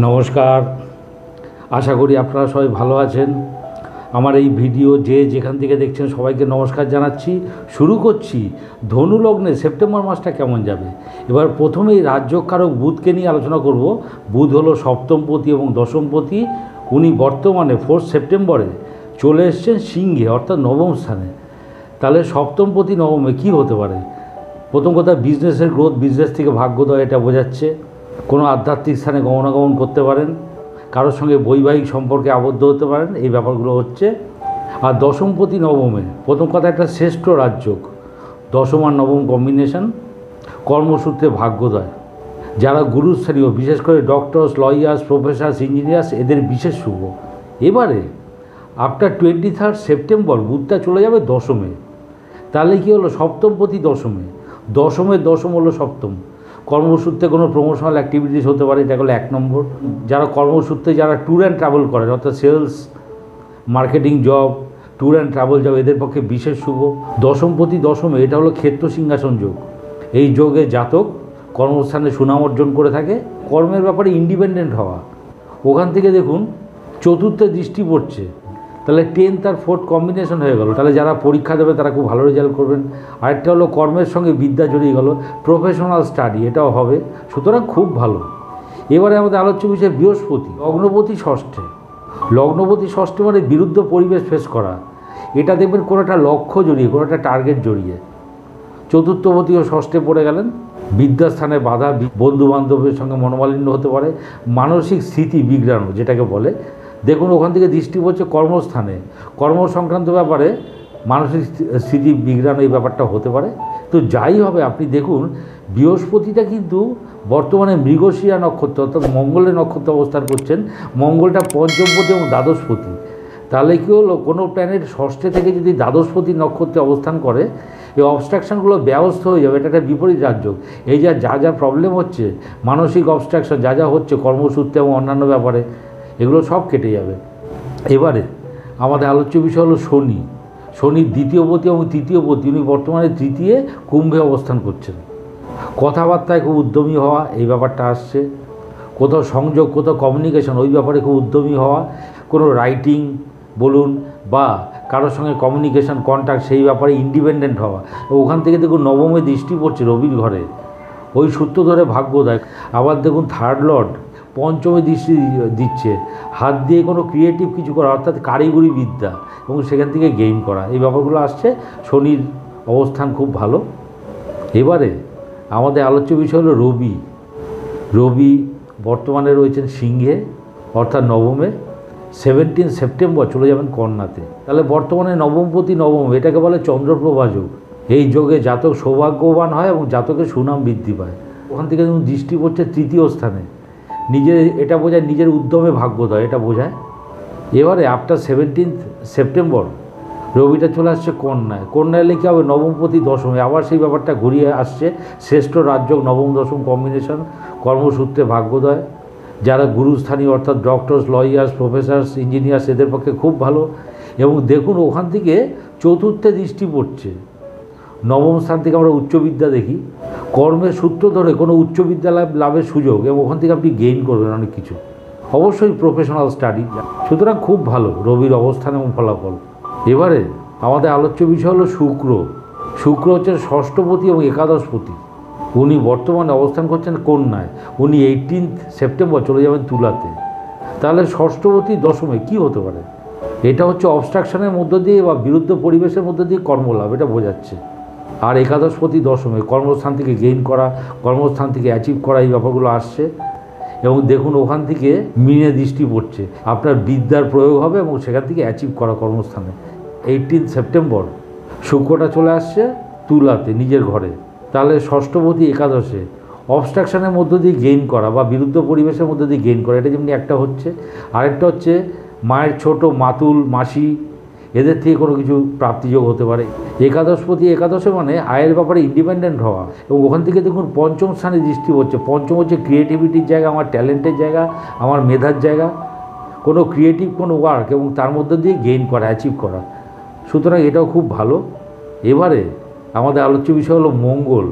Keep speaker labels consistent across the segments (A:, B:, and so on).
A: নমস্কার, আশা করি আপনারা সবাই ভালো আছেন। আমার এই ভিডিও যে যেখান থেকে দেখছেন সবাইকে নমস্কার জানাচ্ছি। শুরু করছি ধনু লগ্নে সেপ্টেম্বর মাসটা কেমন যাবে। এবার প্রথমেই রাজ্যকারক বুধকে নিয়ে আলোচনা করব। বুধ হলো সপ্তমপতি এবং দশমপতি। উনি বর্তমানে 4 সেপ্টেম্বরে চলে এসছেন সিংহে, অর্থাৎ নবম স্থানে। তাহলে সপ্তমপতি নবমে কী হতে পারে? প্রথম কথা, বিজনেসের গ্রোথ, বিজনেস থেকে ভাগ্যোদয়, এটা বোঝাচ্ছে। কোনো আধ্যাত্মিক স্থানে গমনাগমন করতে পারেন, কারোর সঙ্গে বৈবাহিক সম্পর্কে আবদ্ধ হতে পারেন, এই ব্যাপারগুলো হচ্ছে। আর দশমপতি নবমে প্রথম কথা, একটা শ্রেষ্ঠ রাজযোগ, দশম আর নবম কম্বিনেশন, কর্মসূত্রে ভাগ্যোদয়। যারা গুরুস্থানীয়, বিশেষ করে ডক্টরস, লয়ার্স, প্রফেসরস, ইঞ্জিনিয়ার্স, এদের বিশেষ শুভ। এবারে আফটার 23 সেপ্টেম্বর বুধটা চলে যাবে দশমে। তাহলে কী হলো? সপ্তমপতি দশমে, দশমের দশম হলো সপ্তম। কর্মসূত্রে কোনো প্রমোশনাল অ্যাক্টিভিটিস হতে পারে, এটা হলো 1 নম্বর। যারা কর্মসূত্রে যারা ট্যুর অ্যান্ড ট্রাভেল করেন, অর্থাৎ sales, marketing job, tour and travel job, এদের পক্ষে বিশেষ শুভ। দশমপতি দশমে, এটা হলো ক্ষেত্র সিংহাসন যোগ। এই যোগে জাতক কর্মস্থানে সুনাম অর্জন করে থাকে। কর্মের ব্যাপারে ইন্ডিপেন্ডেন্ট হওয়া। ওখান থেকে দেখুন চতুর্থে দৃষ্টি পড়ছে, তাহলে 10th আর 4th কম্বিনেশন হয়ে গেল। তাহলে যারা পরীক্ষা দেবে তারা খুব ভালো রেজাল্ট করবেন। আরেকটা হলো কর্মের সঙ্গে বিদ্যা জড়িয়ে গেল, প্রফেশনাল স্টাডি, এটাও হবে। সুতরাং খুব ভালো। এবারে আমাদের আলোচ্য বিষয় বৃহস্পতি, লগ্নপতি ষষ্ঠে। লগ্নপতি ষষ্ঠে মানে বিরুদ্ধ পরিবেশ ফেস করা। এটা দেখবেন কোনো একটা লক্ষ্য জড়িয়ে, কোনো একটা টার্গেট জড়িয়ে। চতুর্থপতিও ষষ্ঠে পড়ে গেলেন, বিদ্যাস্থানে বাধা, বন্ধুবান্ধবের সঙ্গে মনোমালিন্য হতে পারে, মানসিক স্থিতি বিগড়ানো যেটাকে বলে। দেখুন ওখান থেকে দৃষ্টি পড়ছে কর্মস্থানে, কর্ম সংক্রান্ত ব্যাপারে মানসিক স্থিতি বিগড়ানো, এই ব্যাপারটা হতে পারে। তো যাই হবে, আপনি দেখুন বৃহস্পতিটা কিন্তু বর্তমানে মৃগশিরা নক্ষত্র, অর্থাৎ মঙ্গলের নক্ষত্র অবস্থান করছেন। মঙ্গলটা পঞ্চমপতি এবং দ্বাদশপতি। তাহলে কী হলো? কোনো প্ল্যানেট ষষ্ঠে থেকে যদি দ্বাদশপতি নক্ষত্রে অবস্থান করে, এই অবস্ট্রাকশানগুলো ব্যবস্থ হয়ে যাবে। এটা একটা বিপরীত রাজযোগ। এই যা প্রবলেম হচ্ছে, মানসিক অবস্ট্রাকশন যা হচ্ছে কর্মসূত্রে এবং অন্যান্য ব্যাপারে, এগুলো সব কেটে যাবে। এবারে আমাদের আলোচ্য বিষয় হলো শনি। শনির দ্বিতীয়পতি এবং তৃতীয়পতি, উনি বর্তমানে তৃতীয় কুম্ভে অবস্থান করছেন। কথাবার্তায় খুব উদ্যমী হওয়া, এই ব্যাপারটা আসছে। কোথাও সংযোগ, কোথাও কমিউনিকেশন, ওই ব্যাপারে খুব উদ্যমী হওয়া। কোনো রাইটিং বলুন বা কারোর সঙ্গে কমিউনিকেশন, কন্ট্যাক্ট, সেই ব্যাপারে ইন্ডিপেন্ডেন্ট হওয়া। ওখান থেকে দেখুন নবমে দৃষ্টি পড়ছে রবির ঘরে, ওই সূত্র ধরে ভাগ্যোদয়। আবার দেখুন থার্ড লর্ড পঞ্চমে দৃষ্টি দিচ্ছে। হাত দিয়ে কোনো ক্রিয়েটিভ কিছু করা, অর্থাৎ কারিগরি বিদ্যা, এবং সেখান থেকে গেইন করা, এই ব্যাপারগুলো আসছে। শনির অবস্থান খুব ভালো। এবারে আমাদের আলোচ্য বিষয় হলো রবি। রবি বর্তমানে রয়েছেন সিংহে, অর্থাৎ নবমে। 17 সেপ্টেম্বর চলে যাবেন কন্যাতে। তাহলে বর্তমানে নবমপতি নবম, এটাকে বলে চন্দ্রপ্রভা যোগ। এই যোগে জাতক সৌভাগ্যবান হয় এবং জাতকের সুনাম বৃদ্ধি পায়। ওখান থেকে যেমন দৃষ্টি পড়ছে তৃতীয় স্থানে, নিজের, এটা বোঝায় নিজের উদ্যমে ভাগ্যোদয়, এটা বোঝায়। এবারে আফটার 17 সেপ্টেম্বর রবিটা চলে আসছে কন্যায়। কন্যায় এলে কী হবে? নবমপতি দশমে, আবার সেই ব্যাপারটা ঘুরিয়ে আসছে। শ্রেষ্ঠ রাজযোগ, নবম দশম কম্বিনেশন, কর্মসূত্রে ভাগ্যোদয়। যারা গুরুস্থানীয়, অর্থাৎ ডক্টরস, লয়ার্স, প্রফেসরস, ইঞ্জিনিয়ার্স, এদের পক্ষে খুব ভালো। এবং দেখুন ওখান থেকে চতুর্থে দৃষ্টি পড়ছে। নবম স্থান থেকে আমরা উচ্চবিদ্যা দেখি, কর্মের সূত্র ধরে কোনো উচ্চবিদ্যা লাভের সুযোগ, এবং ওখান থেকে আপনি গেইন করবেন অনেক কিছু, অবশ্যই প্রফেশনাল স্টাডি। সুতরাং খুব ভালো রবির অবস্থান এবং ফলাফল। এবারে আমাদের আলোচ্য বিষয় হলো শুক্র। শুক্র হচ্ছে ষষ্ঠপতি এবং একাদশপতি। উনি বর্তমানে অবস্থান করছেন কন্যায়। উনি 18 সেপ্টেম্বর চলে যাবেন তুলাতে। তাহলে ষষ্ঠপতি দশমে কি হতে পারে? এটা হচ্ছে অবস্ট্রাকশনের মধ্য দিয়ে বা বিরুদ্ধ পরিবেশের মধ্য দিয়ে কর্মলাভ, এটা বোঝাচ্ছে। আর একাদশপতি দশমে কর্মস্থান থেকে গেইন করা, কর্মস্থান থেকে অ্যাচিভ করা, এই ব্যাপারগুলো আসছে। এবং দেখুন ওখান থেকে মিনে দৃষ্টি পড়ছে, আপনার বিদ্যার প্রয়োগ হবে এবং সেখান থেকে অ্যাচিভ করা কর্মস্থানে। 18 সেপ্টেম্বর শুক্রটা চলে আসছে তুলাতে, নিজের ঘরে। তাহলে ষষ্ঠপতি একাদশে অবস্ট্রাকশনের মধ্য দিয়ে গেইন করা বা বিরুদ্ধ পরিবেশের মধ্য দিয়ে গেইন করা, এটা যেমনি একটা হচ্ছে। আরেকটা হচ্ছে মায়ের ছোট মাতুল, মাসি, এদের থেকে কোনো কিছু প্রাপ্তিযোগ হতে পারে। একাদশপতি একাদশে মানে আয়ের ব্যাপারে ইন্ডিপেন্ডেন্ট হওয়া। এবং ওখান থেকে দেখুন পঞ্চম স্থানে দৃষ্টি হচ্ছে। পঞ্চম হচ্ছে ক্রিয়েটিভিটির জায়গা, আমার ট্যালেন্টের জায়গা, আমার মেধার জায়গা, কোনো ক্রিয়েটিভ কোনো ওয়ার্ক এবং তার মধ্যে দিয়ে গেইন করা, অ্যাচিভ করা। সুতরাং এটাও খুব ভালো। এবারে আমাদের আলোচ্য বিষয় হলো মঙ্গল।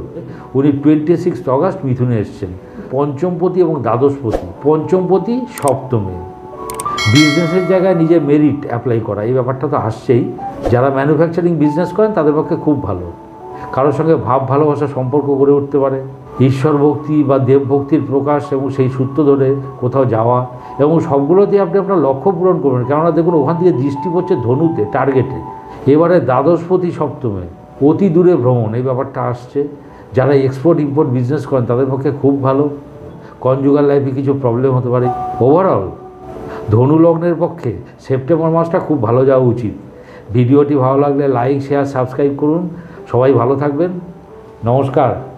A: উনি 26 অগাস্ট মিথুনে এসছেন। পঞ্চমপতি এবং দ্বাদশপতি। পঞ্চমপতি সপ্তমে। বিজনেসের জায়গায় নিজের মেরিট অ্যাপ্লাই করা, এই ব্যাপারটা তো আসছেই। যারা ম্যানুফ্যাকচারিং বিজনেস করেন তাদের পক্ষে খুব ভালো। কারোর সঙ্গে ভাব ভালোবাসার সম্পর্ক গড়ে উঠতে পারে। ঈশ্বর ভক্তি বা দেবভক্তির প্রকাশ এবং সেই সূত্র ধরে কোথাও যাওয়া, এবং সবগুলোতেই আপনি আপনার লক্ষ্য পূরণ করবেন। কেননা দেখুন ওখান থেকে দৃষ্টি পড়ছে ধনুতে, টার্গেটে। এবারে দ্বাদশপতি সপ্তমে, অতি দূরে ভ্রমণ, এই ব্যাপারটা আসছে। যারা এক্সপোর্ট ইম্পোর্ট বিজনেস করেন তাদের পক্ষে খুব ভালো। কনজুগাল লাইফে কিছু প্রবলেম হতে পারে। ওভারঅল ধনু লগ্নের পক্ষে সেপ্টেম্বর মাসটা খুব ভালো যাওয়া উচিত। ভিডিওটি ভালো লাগলে লাইক, শেয়ার, সাবস্ক্রাইব করুন। সবাই ভালো থাকবেন। নমস্কার।